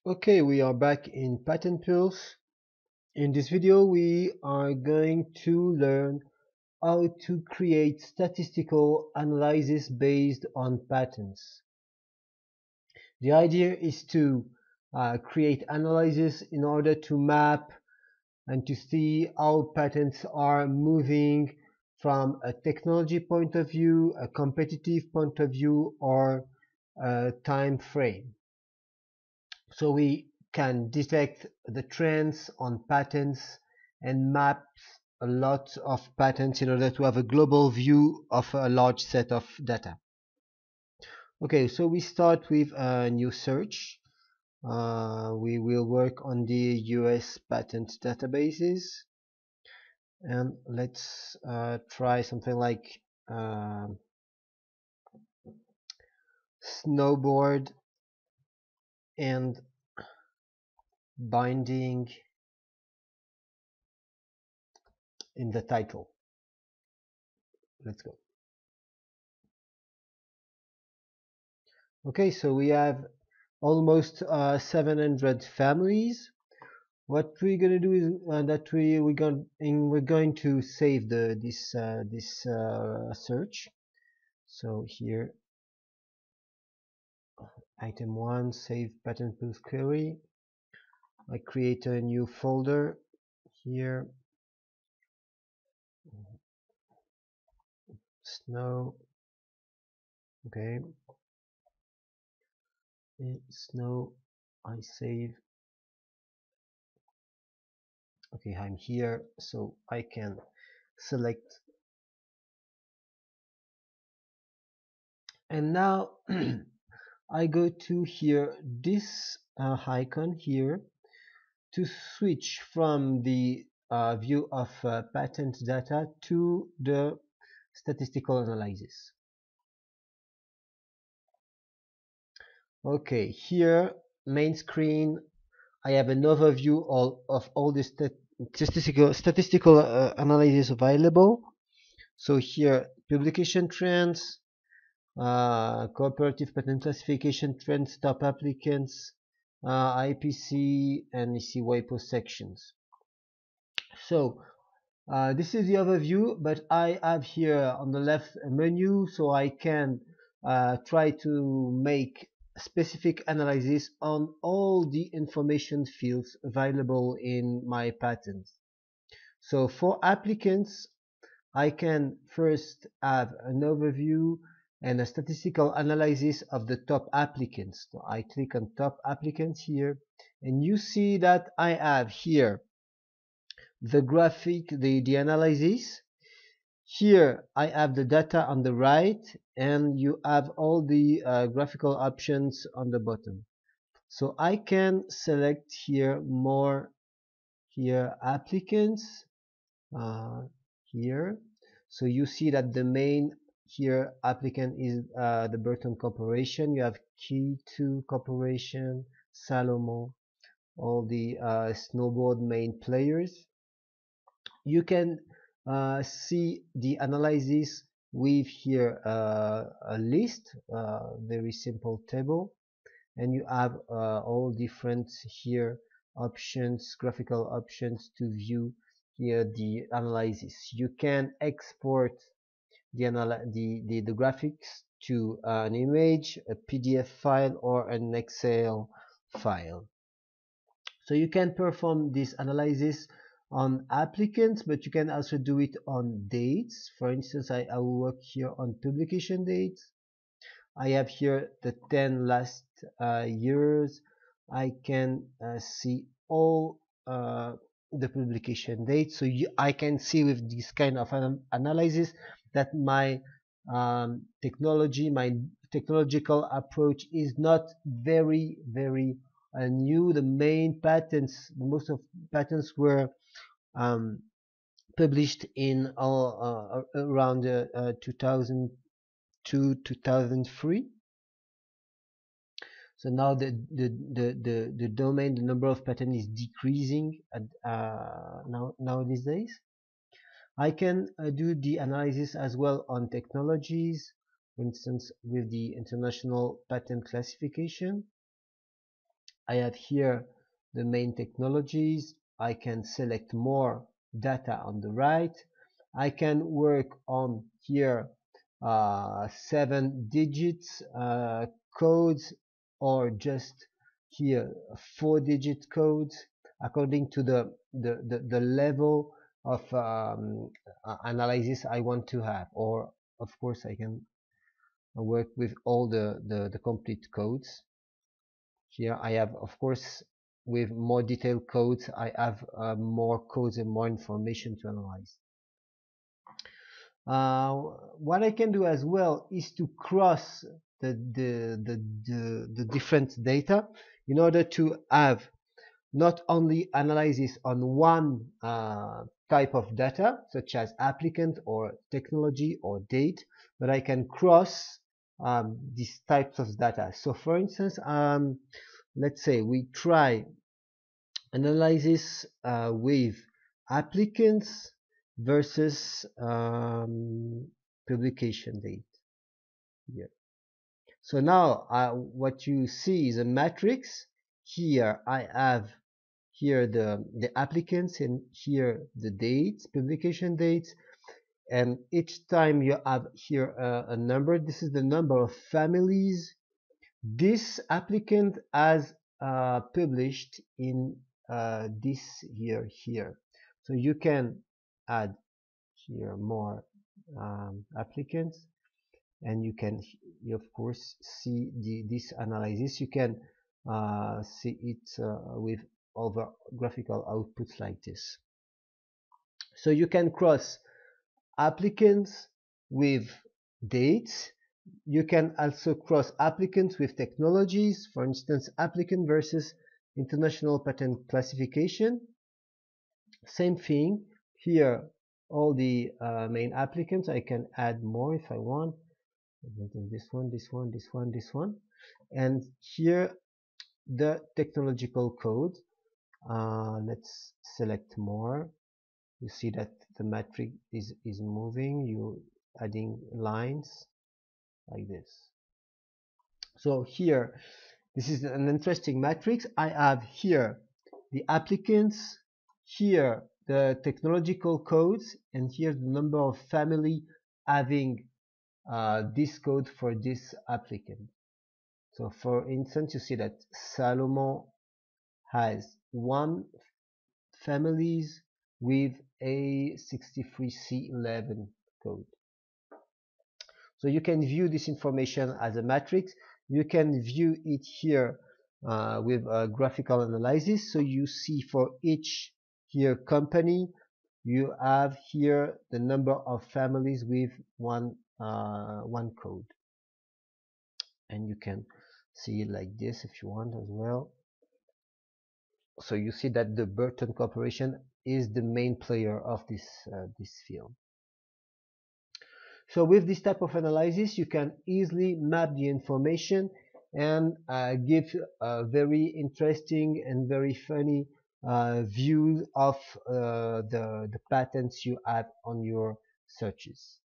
Okay, we are back in Patent Pulse. In this video, we are going to learn how to create statistical analysis based on patents. The idea is to create analysis in order to map and to see how patents are moving from a technology point of view, a competitive point of view, or a time frame. So we can detect the trends on patents and map a lot of patents in order to have a global view of a large set of data. Okay, so we start with a new search. We will work on the US patent databases, and let's try something like snowboard and binding in the title. Let's go. Okay, so we have almost 700 families. What we're gonna do is that we're going to save this search. So here, item 1, save patent pools query. I create a new folder here. Snow. Okay. Snow. I save. Okay, I'm here, so I can select. And now I go to here, this icon here, to switch from the view of patent data to the statistical analysis. Okay, here, main screen, I have an overview of all the statistical analysis available. So here, publication trends, cooperative patent classification trends, top applicants, IPC, and EC WIPO sections. So this is the overview, but I have here on the left a menu, so I can try to make specific analysis on all the information fields available in my patents. So for applicants, I can first have an overview and a statistical analysis of the top applicants. So I click on top applicants here, and you see that I have here the graphic, the analysis. Here I have the data on the right, and you have all the graphical options on the bottom. So I can select here more, here applicants, here. So you see that the main here applicant is the Burton Corporation. You have Key2 Corporation, Salomon, all the snowboard main players. You can see the analysis with here a list, very simple table, and you have all different here options, graphical options to view here the analysis. You can export the graphics to an image, a PDF file, or an Excel file. So you can perform this analysis on applicants, but you can also do it on dates. For instance, I will work here on publication dates. I have here the 10 last years. I can see all the publication dates, so I can see with this kind of analysis that my my technological approach is not very new. The main patents, most of patents were published in around 2002 2003. So now the domain, the number of patents is decreasing at, now these days. I can do the analysis as well on technologies, for instance with the international patent classification. I have here the main technologies. I can select more data on the right. I can work on here 7 digits codes, or just here 4-digit codes, according to the level of analysis I want to have. Or of course I can work with all the complete codes. Here I have, of course, with more detailed codes, I have more codes and more information to analyze. What I can do as well is to cross the different data in order to have not only analysis on one type of data, such as applicant or technology or date, but I can cross these types of data. So for instance, let's say we try analysis with applicants versus publication date here. So now what you see is a matrix. Here I have here the applicants, and here the dates, publication dates, and each time you have here a number. This is the number of families this applicant has published in this here. So you can add here more applicants, and you can of course see this analysis. You can see it with other graphical outputs like this. So you can cross applicants with dates. You can also cross applicants with technologies, for instance applicant versus international patent classification. Same thing here, all the main applicants. I can add more if I want. This one, and here the technological code. Let's select more. You see that the matrix is moving. You adding lines like this. So here, this is an interesting matrix. I have here the applicants, here the technological codes, and here the number of family having this code for this applicant. So for instance, you see that Salomon has 1 families with a 63C11 code. So you can view this information as a matrix. You can view it here with a graphical analysis. So you see for each here company, you have here the number of families with one code, and you can see it like this if you want as well. So you see that the Burton Corporation is the main player of this field. So with this type of analysis, you can easily map the information and give a very interesting and very funny view of the patents you have on your searches.